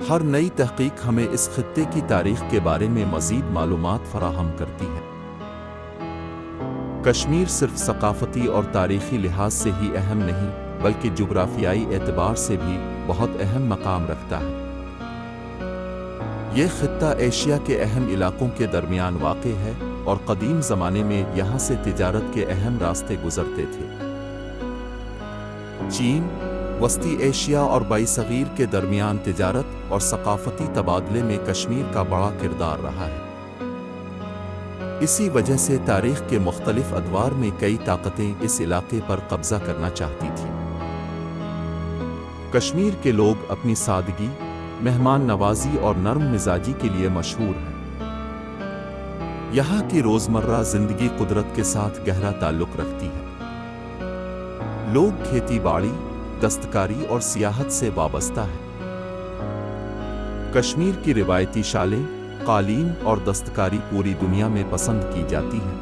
ہر نئی تحقیق ہمیں اس خطے کی تاریخ کے بارے میں مزید معلومات فراہم کرتی ہے۔ کشمیر صرف ثقافتی اور تاریخی لحاظ سے ہی اہم نہیں بلکہ جغرافیائی اعتبار سے بھی بہت اہم مقام رکھتا ہے۔ یہ خطہ ایشیا کے اہم علاقوں کے درمیان واقع ہے اور قدیم زمانے میں یہاں سے تجارت کے اہم راستے گزرتے تھے۔ چین، وسطی ایشیا اور برصغیر کے درمیان تجارت اور ثقافتی تبادلے میں کشمیر کا بڑا کردار رہا ہے۔ اسی وجہ سے تاریخ کے مختلف ادوار میں کئی طاقتیں اس علاقے پر قبضہ کرنا چاہتی تھیں۔ کشمیر کے لوگ اپنی سادگی، مہمان نوازی اور نرم مزاجی کے لیے مشہور ہیں۔ یہاں کی روزمرہ زندگی قدرت کے ساتھ گہرا تعلق رکھتی ہے۔ لوگ کھیتی باڑی، دستکاری اور سیاحت سے وابستہ ہیں۔ کشمیر کی روایتی شالیں، قالین اور دستکاری پوری دنیا میں پسند کی جاتی ہیں۔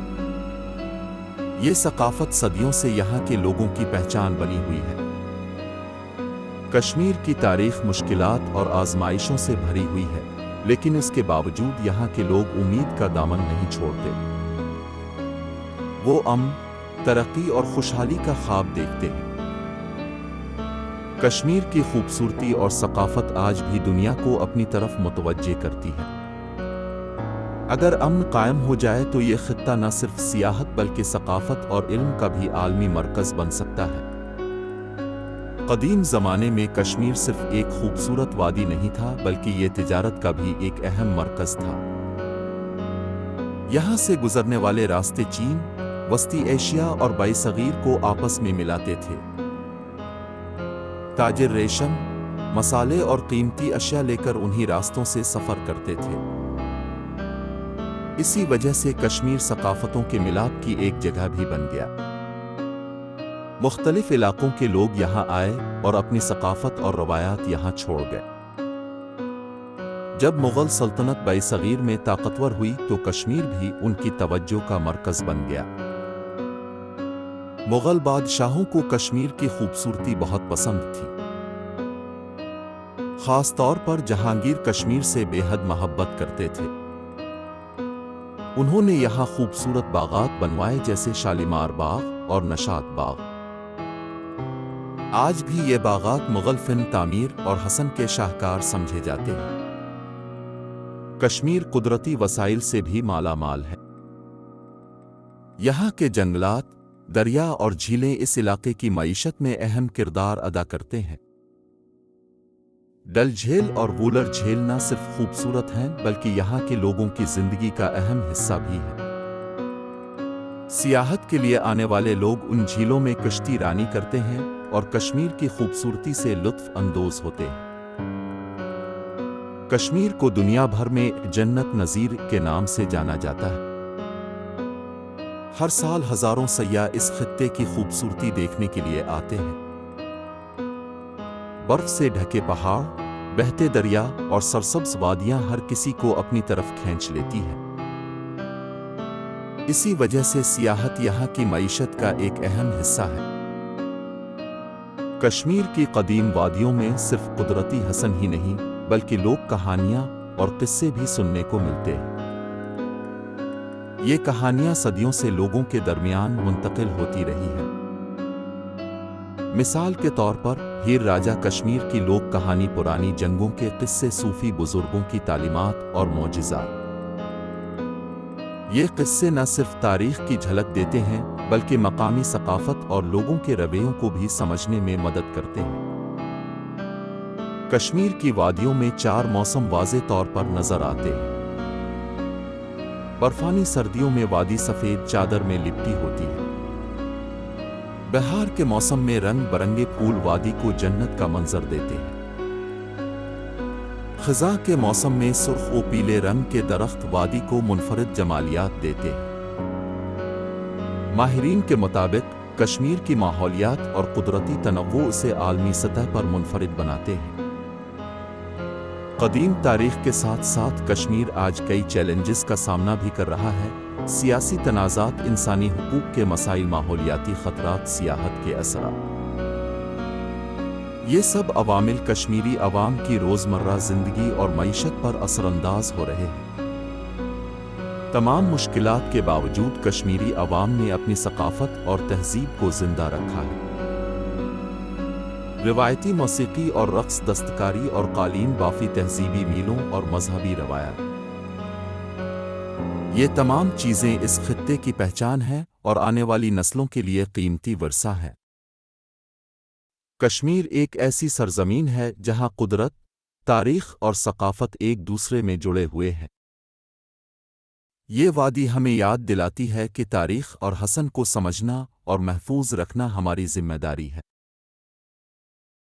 یہ ثقافت صدیوں سے یہاں کے لوگوں کی پہچان بنی ہوئی ہے۔ کشمیر کی تاریخ مشکلات اور آزمائشوں سے بھری ہوئی ہے، لیکن اس کے باوجود یہاں کے لوگ امید کا دامن نہیں چھوڑتے۔ وہ امن، ترقی اور خوشحالی کا خواب دیکھتے ہیں۔ کشمیر کی خوبصورتی اور ثقافت آج بھی دنیا کو اپنی طرف متوجہ کرتی ہے۔ اگر امن قائم ہو جائے تو یہ خطہ نہ صرف سیاحت بلکہ ثقافت اور علم کا بھی عالمی مرکز بن سکتا ہے۔ قدیم زمانے میں کشمیر صرف ایک خوبصورت وادی نہیں تھا بلکہ یہ تجارت کا بھی ایک اہم مرکز تھا۔ یہاں سے گزرنے والے راستے چین، وسطی ایشیا اور برصغیر کو آپس میں ملاتے تھے۔ تاجر ریشم، مصالحے اور قیمتی اشیاء لے کر انہی راستوں سے سفر کرتے تھے۔ اسی وجہ سے کشمیر ثقافتوں کے ملاپ کی ایک جگہ بھی بن گیا۔ مختلف علاقوں کے لوگ یہاں آئے اور اپنی ثقافت اور روایات یہاں چھوڑ گئے۔ جب مغل سلطنت برصغیر میں طاقتور ہوئی تو کشمیر بھی ان کی توجہ کا مرکز بن گیا۔ مغل بادشاہوں کو کشمیر کی خوبصورتی بہت پسند تھی۔ خاص طور پر جہانگیر کشمیر سے بے حد محبت کرتے تھے۔ انہوں نے یہاں خوبصورت باغات بنوائے جیسے شالیمار باغ اور نشاط باغ۔ آج بھی یہ باغات مغل فن تعمیر اور حسن کے شاہکار سمجھے جاتے ہیں۔ کشمیر قدرتی وسائل سے بھی مالا مال ہے۔ یہاں کے جنگلات، دریا اور جھیلیں اس علاقے کی معیشت میں اہم کردار ادا کرتے ہیں۔ ڈل جھیل اور وولر جھیل نہ صرف خوبصورت ہیں بلکہ یہاں کے لوگوں کی زندگی کا اہم حصہ بھی ہے۔ سیاحت کے لیے آنے والے لوگ ان جھیلوں میں کشتی رانی کرتے ہیں اور کشمیر کی خوبصورتی سے لطف اندوز ہوتے ہیں۔ کشمیر کو دنیا بھر میں جنت نظیر کے نام سے جانا جاتا ہے۔ ہر سال ہزاروں سیاح اس خطے کی خوبصورتی دیکھنے کے لیے آتے ہیں۔ برف سے ڈھکے پہاڑ، بہتے دریا اور سرسبز وادیاں ہر کسی کو اپنی طرف کھینچ لیتی ہیں۔ اسی وجہ سے سیاحت یہاں کی معیشت کا ایک اہم حصہ ہے۔ کشمیر کی قدیم وادیوں میں صرف قدرتی حسن ہی نہیں بلکہ لوک کہانیاں اور قصے بھی سننے کو ملتے ہیں۔ یہ کہانیاں صدیوں سے لوگوں کے درمیان منتقل ہوتی رہی ہیں۔ مثال کے طور پر ہیر راجہ کشمیر کی لوک کہانی پرانی جنگوں کے قصے، صوفی بزرگوں کی تعلیمات اور معجزات۔ یہ قصے نہ صرف تاریخ کی جھلک دیتے ہیں بلکہ مقامی ثقافت اور لوگوں کے رویوں کو بھی سمجھنے میں مدد کرتے ہیں۔ کشمیر کی وادیوں میں 4 موسم واضح طور پر نظر آتے ہیں۔ برفانی سردیوں میں وادی سفید چادر میں لپٹی ہوتی ہے۔ بہار کے موسم میں رنگ برنگے پھول وادی کو جنت کا منظر دیتے ہیں۔ خزاں کے موسم میں سرخ و پیلے رنگ کے درخت وادی کو منفرد جمالیات دیتے ہیں۔ ماہرین کے مطابق کشمیر کی ماحولیات اور قدرتی تنوع اسے عالمی سطح پر منفرد بناتے ہیں۔ قدیم تاریخ کے ساتھ ساتھ کشمیر آج کئی چیلنجز کا سامنا بھی کر رہا ہے۔ سیاسی تنازعات، انسانی حقوق کے مسائل، ماحولیاتی خطرات، سیاحت کے اثرات۔ یہ سب عوامل کشمیری عوام کی روزمرہ زندگی اور معیشت پر اثر انداز ہو رہے ہیں۔ تمام مشکلات کے باوجود کشمیری عوام نے اپنی ثقافت اور تہذیب کو زندہ رکھا ہے۔ روایتی موسیقی اور رقص، دستکاری اور قالین بافی، تہذیبی میلوں اور مذہبی روایات، یہ تمام چیزیں اس خطے کی پہچان ہیں اور آنے والی نسلوں کے لیے قیمتی ورثہ ہے۔ کشمیر ایک ایسی سرزمین ہے جہاں قدرت، تاریخ اور ثقافت ایک دوسرے میں جڑے ہوئے ہیں۔ یہ وادی ہمیں یاد دلاتی ہے کہ تاریخ اور حسن کو سمجھنا اور محفوظ رکھنا ہماری ذمہ داری ہے۔